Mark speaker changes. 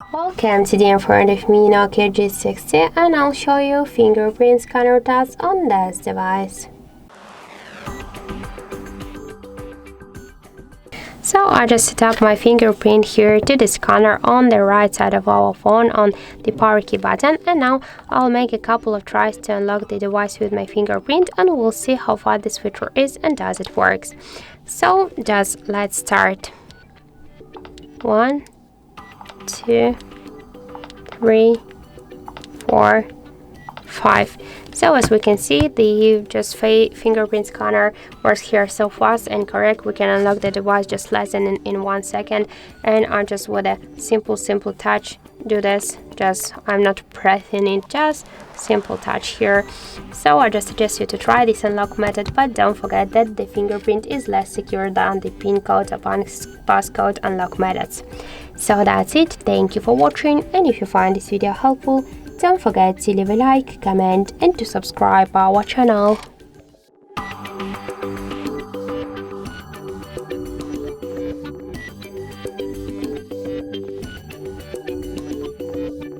Speaker 1: Welcome, today in front of me NOKIA G60 and I'll show you fingerprint scanner tasks on this device. So I just set up my fingerprint here to the scanner on the right side of our phone on the power key button, and now I'll make a couple of tries to unlock the device with my fingerprint and we'll see how far this feature is and does it works. So just let's start. 1, 2, 3, 4, 5. So as we can see, the fingerprint scanner works here so fast and correct. We can unlock the device just less than in 1 second, and I just with a simple touch do this. I'm not pressing it, just simple touch here. So I just suggest you to try this unlock method, but don't forget that the fingerprint is less secure than the pin code or passcode unlock methods. So that's it. Thank you for watching, and if you find this video helpful, don't forget to leave a like, comment and to subscribe our channel.